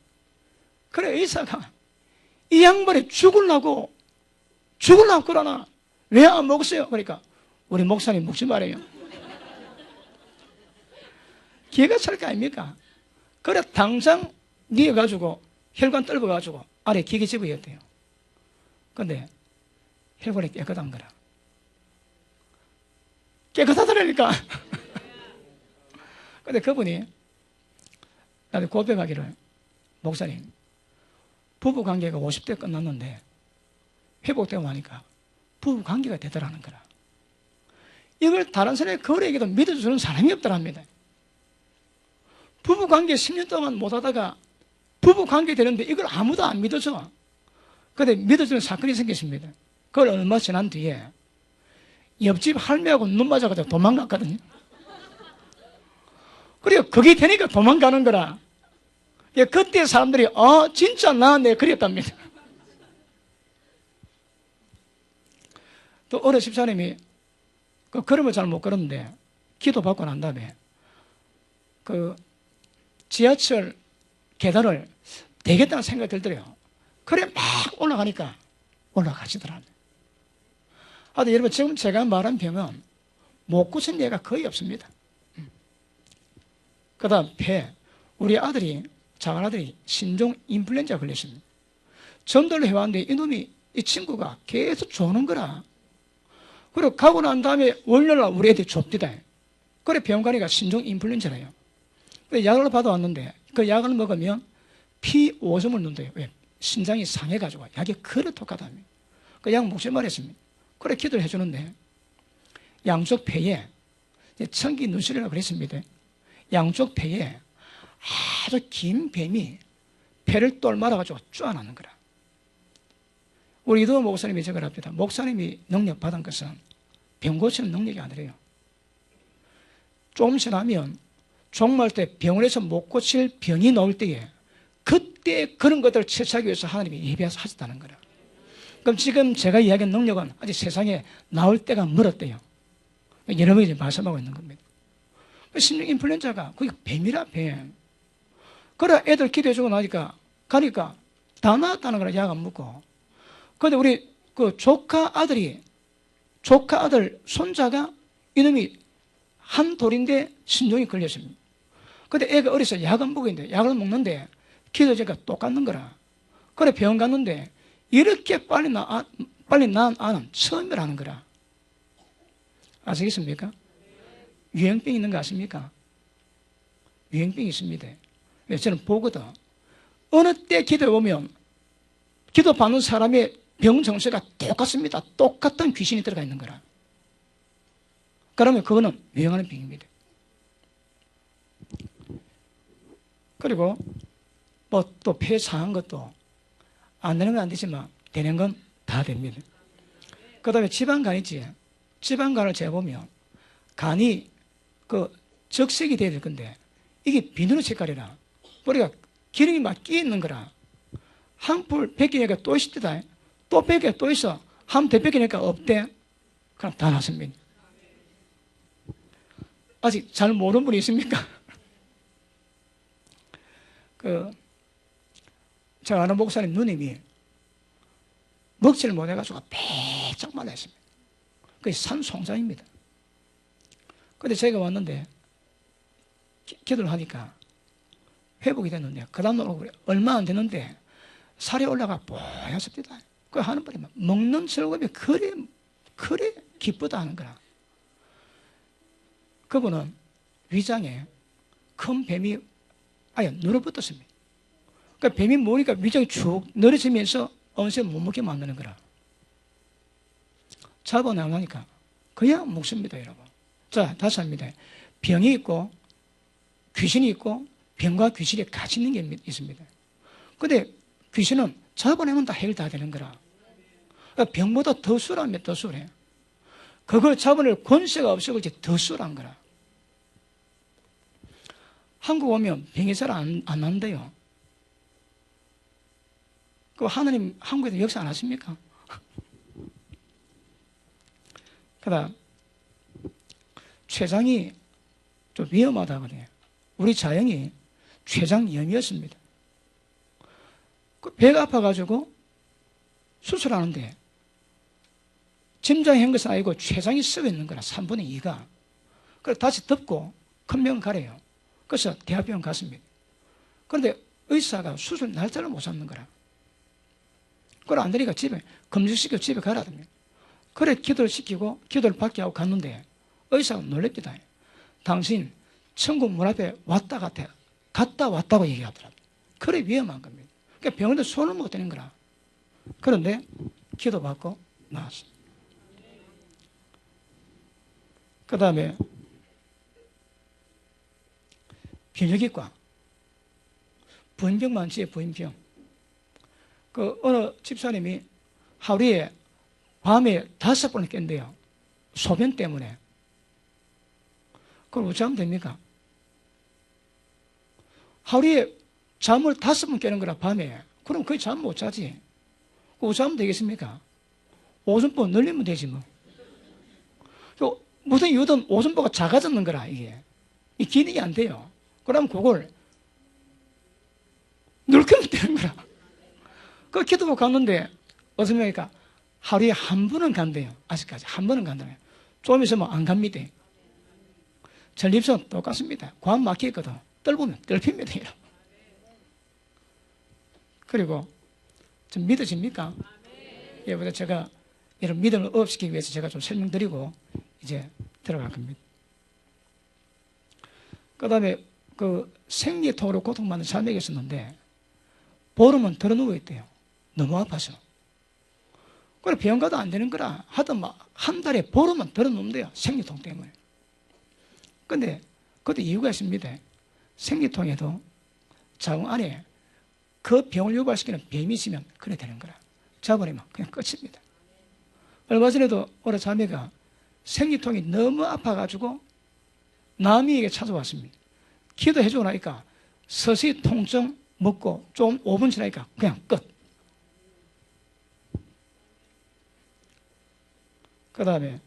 그래 의사가 이 양반이 죽으려고 그러나 왜 안 먹었어요? 그러니까 우리 목사님 먹지 말아요. 기회가 찰 거 아닙니까? 그래 당장 니어가지고 혈관 뚫어가지고 아래 기계 집어야 돼요. 근데 혈관이 깨끗한 거라. 깨끗하다니까. 근데 그분이 나한테 고백하기를 목사님 부부관계가 50대 끝났는데 회복되고 하니까 부부관계가 되더라는 거라. 이걸 다른 사람의 거래에게도 믿어주는 사람이 없더랍니다. 부부관계 10년 동안 못하다가 부부관계 되는데 이걸 아무도 안 믿어줘. 그런데 믿어주는 사건이 생겼습니다. 그걸 얼마 지난 뒤에 옆집 할매하고 눈 맞아가지고 도망갔거든요. 그리고 그게 되니까 도망가는 거라. 그때 사람들이 진짜 내 그랬답니다. 또 어느 집사님이 걸음을 잘 못 걸었는데 기도받고 난 다음에 지하철 계단을 되겠다는 생각이 들더래요. 그래 막 올라가니까 올라가시더라고요. 여러분 지금 제가 말한 병은 못 고친 예가 거의 없습니다. 그 다음 폐. 우리 작은 아들이 신종 인플루엔자 걸렸습니다. 전도를 해왔는데 이 친구가 계속 조는 거라. 그리고 가고 난 다음에 월요일날 우리 애들이 좁디다. 그래 병원 가니까 신종 인플루엔자래요. 약을 받아왔는데 그 약을 먹으면 피 5점을 넣는데요. 왜? 신장이 상해가지고 약이 그래 독하다며. 그 약 먹지 말했습니다. 그래 기도를 해주는데 양쪽 폐에 천기 눈시리라고 그랬습니다. 양쪽 폐에 아주 긴 뱀이 배를 똘 말아가지고 쪼아나는 거라. 우리 이도 목사님이 저걸 합니다. 목사님이 능력 받은 것은 병 고치는 능력이 아니래요. 조금 지나면 종말 때 병원에서 못 고칠 병이 나올 때에 그때 그런 것들을 채취하기 위해서 하나님이 예비해서 하셨다는 거라. 그럼 지금 제가 이야기한 능력은 아직 세상에 나올 때가 멀었대요. 여러분이 말씀하고 있는 겁니다. 심령 인플루엔자가 그게 뱀이라 뱀. 그래 애들 기도해주고 가니까 다 나았다는 거라. 약 안 먹고. 근데 우리 그 조카 아들 손자가 이놈이 한 돌인데 신종이 걸렸습니다. 근데 애가 어려서 약 안 먹고 있는데 약을 먹는데 기도하니까 똑같는 거라. 그래 병원 갔는데 이렇게 빨리 낳은 아는 처음이라는 거라. 아시겠습니까? 유행병 있는 거 아십니까? 유행병이 있습니다. 저는 보거든. 어느 때 기도해 보면 기도 받는 사람의 병 정세가 똑같습니다. 똑같은 귀신이 들어가 있는 거라. 그러면 그거는 유행하는 병입니다. 그리고 뭐 또 폐 상한 것도 안 되는 건 안 되지만 되는 건 다 됩니다. 그 다음에 지방간이지. 지방간을 재보면 간이 그 적색이 돼야 될 건데 이게 비누 색깔이라 우리가 기름이 막 끼어 있는 거라. 한 풀 벗기니까 또 있을 때다. 또 벗기니까 또 있어. 한 대 벗기니까 없대. 그럼 다 났습니다. 아직 잘 모르는 분이 있습니까? 제가 아는 목사님 누님이 먹지를 못해가지고 배쩍 말랐습니다. 그게 산송장입니다. 근데 제가 왔는데 기도를 하니까 회복이 됐는데 그 다음날 얼마 안 됐는데 살이 올라가 뽀얗습니다. 그 하는 분이 먹는 즐거움이 그래 기쁘다 하는 거라. 그분은 위장에 큰 뱀이 아예 눌어붙었습니다. 그러니까 뱀이 모으니까 위장이 쭉 늘어지면서 언제 못 먹게 만드는 거라. 잡아나가니까 그냥 먹습니다, 여러분. 자, 다시 합니다. 병이 있고 귀신이 있고 병과 귀신이 같이 있는 게 있습니다. 근데 귀신은 잡아내면 다 해결 다 되는 거라. 그러니까 병보다 더 수라면 더 수래. 그걸 잡아낼 권세가 없어 그렇지 더 수란 거라. 한국 오면 병이 잘 안 난대요. 그 하나님 한국에도 역사 안 하십니까? 그다음 췌장이 좀 위험하다거든요. 우리 자영이 췌장염이었습니다. 그 배가 아파가지고 수술하는데 심장이 한 것은 아니고 췌장이 썩어 있는 거라. 3분의 2가. 그래서 다시 덮고 큰 병원 가래요. 그래서 대학병원 갔습니다. 그런데 의사가 수술 날짜를 못 잡는 거라. 그걸 안 되니까 집에 검증시켜 집에 가라더니. 그래 기도를 시키고 기도를 받게 하고 갔는데 의사가 놀랍니다. 당신 천국 문 앞에 갔다 왔다고 얘기하더라고요. 그래 위험한 겁니다. 그러니까 병원에 손을 못 대는 거라. 그런데 기도 받고 나왔어요. 그 다음에 비뇨기과 부인병 많지. 부인병. 그 어느 집사님이 하루에 밤에 5번을 깬대요. 소변 때문에. 그걸 어찌하면 됩니까? 하루에 잠을 5번 깨는 거라 밤에. 그럼 거의 잠 못 자지. 그거 어찌하면 되겠습니까? 오줌보 늘리면 되지 뭐. 무슨 이유든 오줌보가 작아졌는 거라 이게. 이 기능이 안 돼요. 그럼 그걸 늙히면 되는 거라. 그 기도가 갔는데 어떤 명이니까 하루에 한 번은 간대요. 아직까지 한 번은 간다며. 좀 있으면 안 갑니다. 전립선 똑같습니다. 관 막혀있거든. 뜰보면 뜰핍니다. 그리고 좀 믿어집니까? 예, 제가 이런 믿음을 업시키기 위해서 제가 좀 설명드리고 이제 들어갈 겁니다. 그 다음에 그 생리통으로 고통받는 자매가 있었는데 보름은 들어 누워있대요. 너무 아파서. 그래 병원 가도 안 되는 거라 하던 한 달에 보름은 들어 누운대요. 생리통 때문에. 근데 그것도 이유가 있습니다. 생리통에도 자궁 안에 그 병을 유발시키는 뱀이 있으면 그래 되는 거라. 잡아내면 그냥 끝입니다. 얼마 전에도 어느 자매가 생리통이 너무 아파가지고 남이에게 찾아왔습니다. 기도해주고 나니까 서서히 통증 먹고 좀 5분 지나니까 그냥 끝. 그 다음에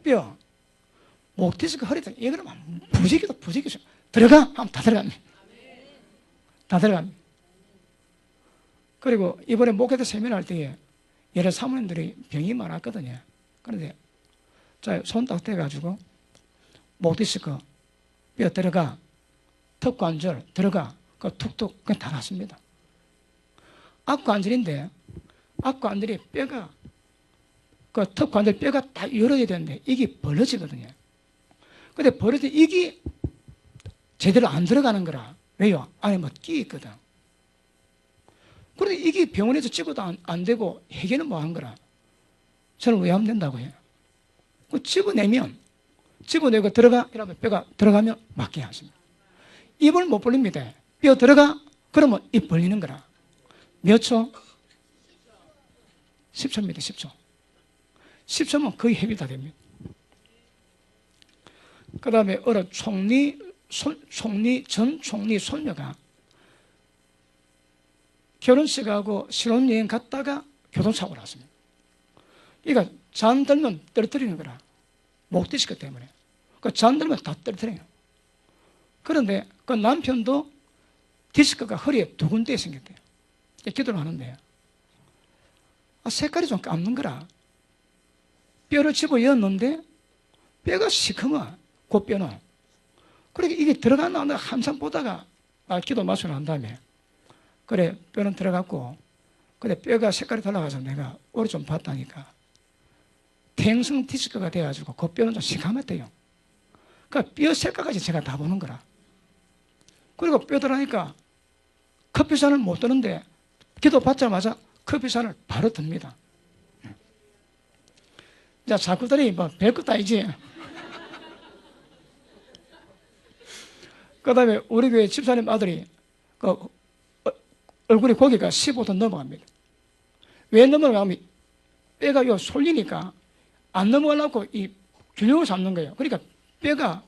뼈, 목 디스크, 허리 등 이거는 부지기도 부지기죠. 들어가 하면 다 들어갑니다. 다 들어갑니다. 그리고 이번에 목회자 세미나 할 때에 여러 사모님들이 병이 많았거든요. 그런데 자, 손 딱 대가지고 목 디스크, 뼈 들어가, 턱관절 들어가, 그 툭툭 그냥 다 났습니다. 앞관절인데 앞관절이 뼈가 그 턱관절 뼈가 딱 열어야 되는데 이게 벌어지거든요. 근데 벌어져 이게 제대로 안 들어가는 거라. 왜요? 안에 뭐 끼 있거든. 그런데 이게 병원에서 찍어도 안 되고 해결은 뭐 한 거라. 저는 왜 하면 된다고 해요? 그 찍어내고 들어가 이러면 뼈가 들어가면 맞게 하십니다. 입을 못 벌립니다. 뼈 들어가 그러면 입 벌리는 거라. 몇 초? 10초입니다. 10초. 10초면 거의 해결 다 됩니다. 그 다음에 어느 전 총리 손녀가 결혼식하고 신혼여행 갔다가 교통사고를 났습니다. 그러니까 잠들면 떨어뜨리는 거라. 목 디스크 때문에. 잠들면 다 떨어뜨려요. 그런데 그 남편도 디스크가 허리에 두 군데에 생겼대요. 기도를 하는데 색깔이 좀 감는 거라. 뼈를 집어 넣었는데 뼈가 시커먼 그 뼈는. 그러니까 이게 들어갔나 안 한참 보다가 기도 마시고 난 다음에 그래 뼈는 들어갔고 그래 뼈가 색깔이 달라가서 내가 오래 좀 봤다니까 탱성 디스크가 돼가지고 그 뼈는 좀 시커멓대요. 그러니까 뼈 색깔까지 제가 다 보는 거라. 그리고 뼈 들어가니까 커피잔을 못 드는데 기도 받자마자 커피잔을 바로 듭니다. 자, 자꾸들이 뭐 별것도 아니지. 그 다음에 우리 교회 집사님 아들이 그 얼굴에 고기가 15도 넘어갑니다. 왜 넘어가면 뼈가 요 솔리니까 안 넘어가려고 이 균형을 잡는 거예요. 그러니까 뼈가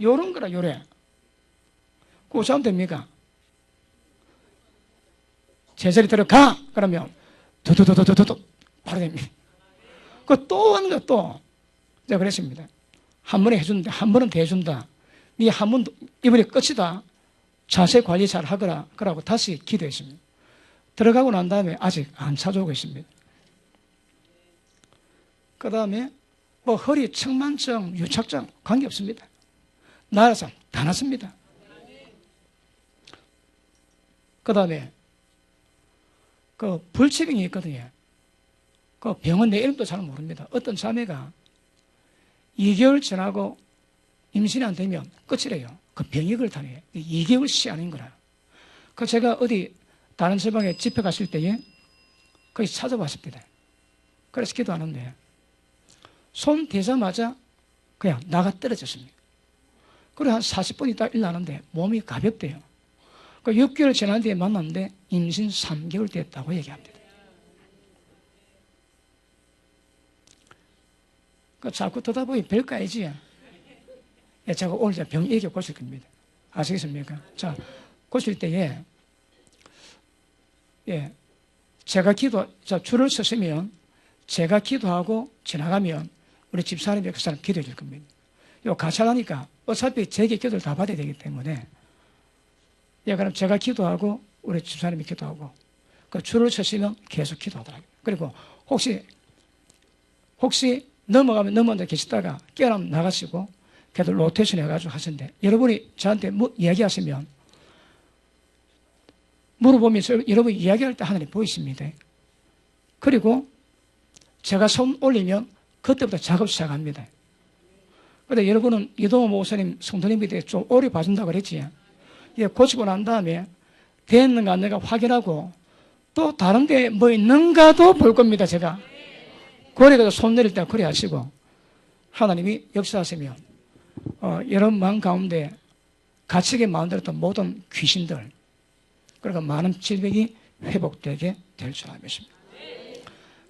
요런 거라 요래. 그거 잡으면 됩니까? 제자리 들어가! 그러면 두두두두두두 바로 됩니다. 그 또 하는 거 또 제가 그랬습니다. 한 번에 해주는데 한 번은 더 해준다. 니 한 번 이번에 끝이다. 자세 관리 잘 하거라. 그러고 다시 기도했습니다. 들어가고 난 다음에 아직 안 찾아오고 있습니다. 그 다음에 뭐 허리 측만증, 유착증 관계없습니다. 나라서 다 났습니다. 그 다음에 그 불치병이 있거든요. 그 병원 내 이름도 잘 모릅니다. 어떤 자매가 2개월 지나고 임신이 안 되면 끝이래요. 그 병이 그렇다네요. 2개월 시한인 거라. 그 제가 어디 다른 지방에 집회 갔을 때에 거기 찾아봤습니다. 그래서 기도하는데 손 대자마자 그냥 나가 떨어졌습니다. 그래 한 40분 있다 일어나는데 몸이 가볍대요. 그 6개월 지난 뒤에 만났는데 임신 3개월 됐다고 얘기합니다. 그 자꾸 듣다 보니 별거 아니지. 제가 오늘 병 얘기 고칠 겁니다. 아시겠습니까? 자, 고칠 때에 제가 줄을 섰으면 제가 기도하고 지나가면 우리 집사람이 그 사람 기도해 줄 겁니다. 요 가차하니까 어차피 제게 기도를 다 받아야 되기 때문에 그럼 제가 기도하고 우리 집사람이 기도하고 그 줄을 섰으면 계속 기도하더라고요. 그리고 혹시 넘어가면 계시다가 깨어나면 나가시고 그래도 로테이션 해가지고 하시는데 여러분이 저한테 이야기하시면 물어보면서 여러분 이야기할 때 하나님 보이십니다. 그리고 제가 손 올리면 그때부터 작업 시작합니다. 그런데 여러분은 이동호 목사님 성도님에 좀 오래 봐준다고 그랬지. 고치고 난 다음에 됐는가 안 됐는가 확인하고 또 다른 데 뭐 있는가도 볼 겁니다. 제가. 그래서 손 내릴 때 그래 하시고 하나님이 역사하시면 여러분 마음 가운데 갇히게 만들었던 모든 귀신들, 그러니까 많은 질병이 회복되게 될 줄 믿습니다.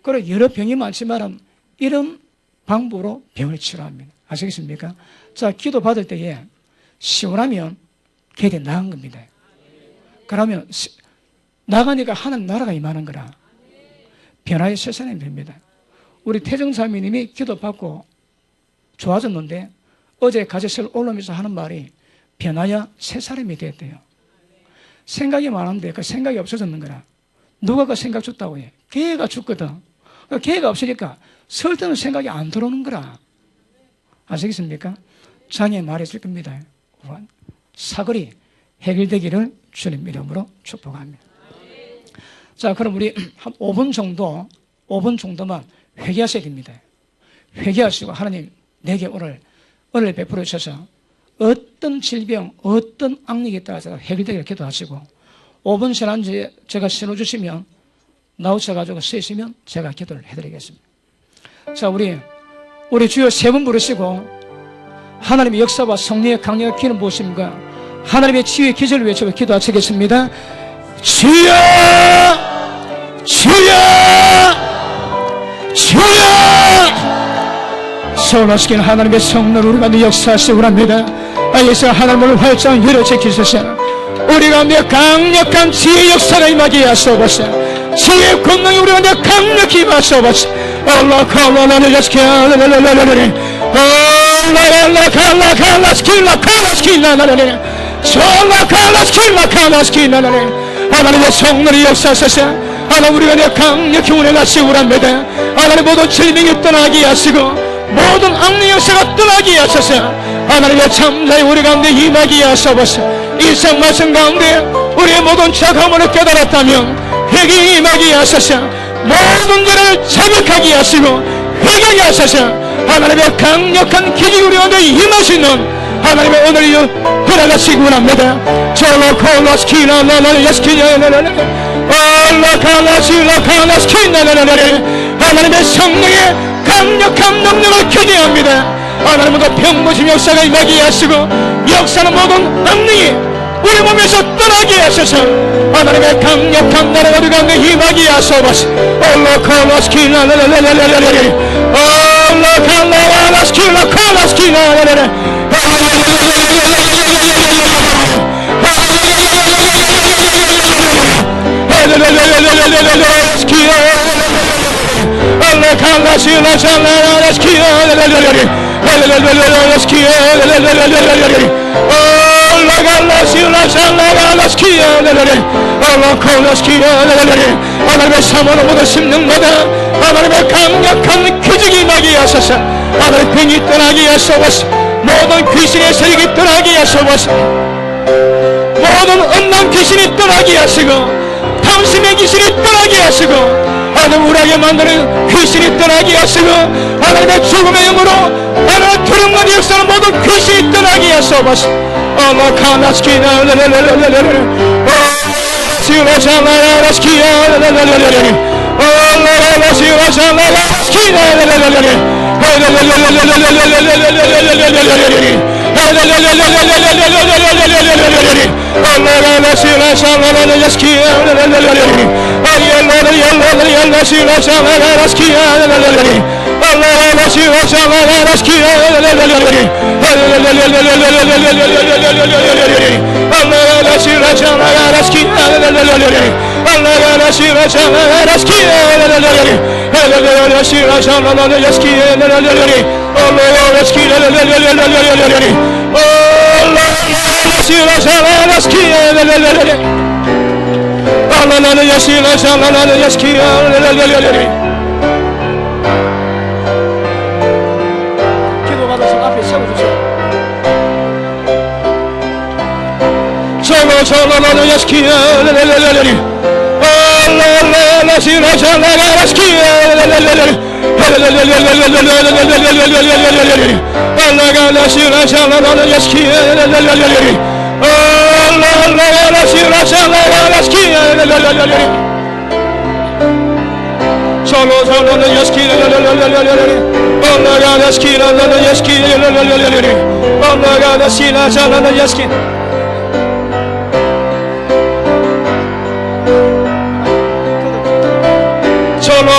그리고 여러 병이 많지만 이런 방법으로 병을 치료합니다. 아시겠습니까? 자, 기도 받을 때에 시원하면 걔들이 나은 겁니다. 그러면 나가니까 하나님 나라가 임하는 거라. 변화의 새 사람이 됩니다. 우리 태정사미님이 기도 받고 좋아졌는데 어제 가제설 올라오면서 하는 말이 변화야 새 사람이 됐대요. 생각이 많은데 그 생각이 없어졌는 거라. 누가 그 생각 줬다고 해? 걔가 줬거든. 걔가 없으니까 설득은 생각이 안 들어오는 거라. 아시겠습니까? 장애 말했을 겁니다. 사거리 해결되기를 주님 이름으로 축복합니다. 자, 그럼 우리 한 5분 정도만 회개하셔야 됩니다. 회개하시고 하나님 내게 오늘 은혜를 베풀어 주셔서 어떤 질병, 어떤 악력에 따라서 해결되기를 기도하시고 5분 지난주에 제가 신호 주시면 나오셔가지고 쓰시면 제가 기도를 해드리겠습니다. 자, 우리 주여 세 번 부르시고 하나님의 역사와 성령의 강력한 기름 부으심과 하나님의 치유의 기절을 외치고 기도하시겠습니다. 주여! 주여! 주여! 소원하시기는 하나님의 성령을 우리 가운데 역사하시기 원합니다. 예수 하나님을 활짝 열어제키소서. 우리 가운데 강력한 지혜의 역사가 임하게 하시옵소서. 지혜의 권능이 우리 가운데 강력히 임하시옵소서. 하나님의 성령이 역사하소서. 하나님 우리 가운데 강력히 운행하시기 원합니다. 하나님 모든 질병이 떠나게 하시고 모든 악의 역사가 떠나게 하소서. 하나님의 참자의 우리 가운데 임하게 하소서. 일상 말씀 가운데 우리의 모든 착함을 깨달았다면 회개에 임하게 하소서. 모든 죄를 자백하게 하시고 회개하게 하소서. 하나님의 강력한 기적이 우리 가운데 임하시는 하나님의 오늘을 허락하시기 원합니다. 하나님의 성령의 강력한 능력을 기대합니다. 하나님은 병고심 역사가 임하게 하시고 역사는 모든 악령이 우리 몸에서 떠나게 하셔서 하나님의 강력한 나라가 우리 가운데 임하게 하소서. 하나님의 사모는 모든 심령마다 하나님의 강력한 기적이 임하게 하소서. 하나님 병이 떠나게 하소서. 모든 귀신의 세력이 떠나게 하소서. 모든 음란 귀신이 떠나게 하시고 탐심의 귀신이 떠나게 하시고 하나님 우리에게 만드는 귀신이 떠나게 하시고 하나님의 죽음의 영으로 하나님 두려움과 역사는 모든 귀신이 떠나게 하소서. 기도받아서 앞에 세워주세요.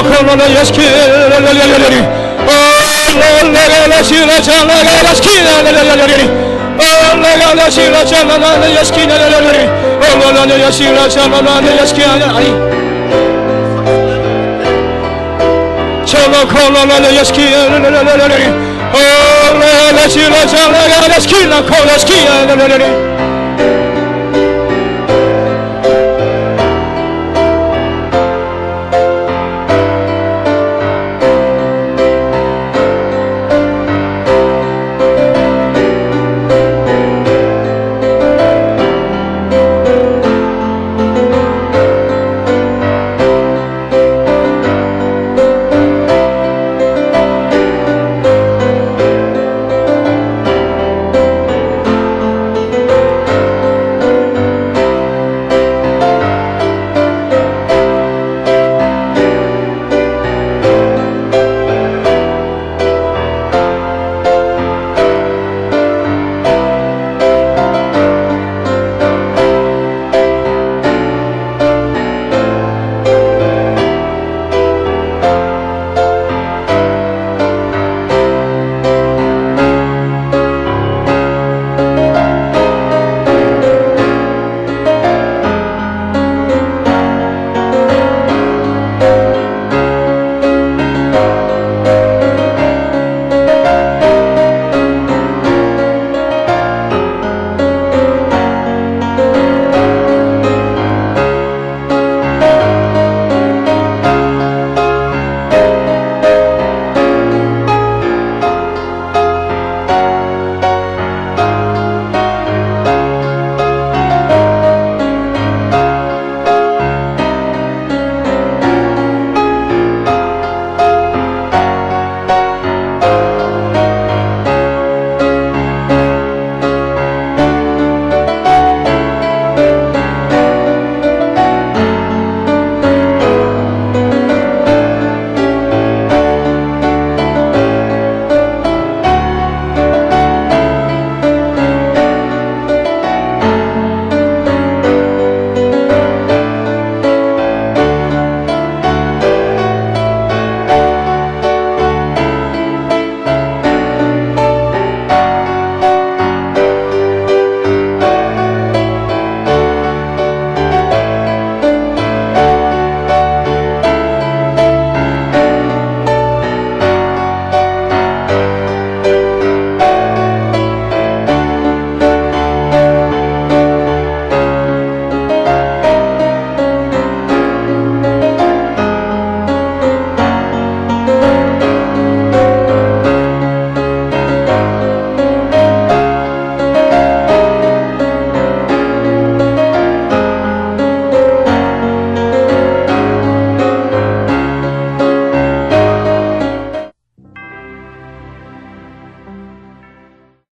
콜로나 예스키 내가 시라 장나가 스키나 내가 시라 장나가 예스키나 내가 시라 장나가 예스키나 아니 저거 콜로나 예스키나 내가 시라 장나가 스키나 콜라 스키나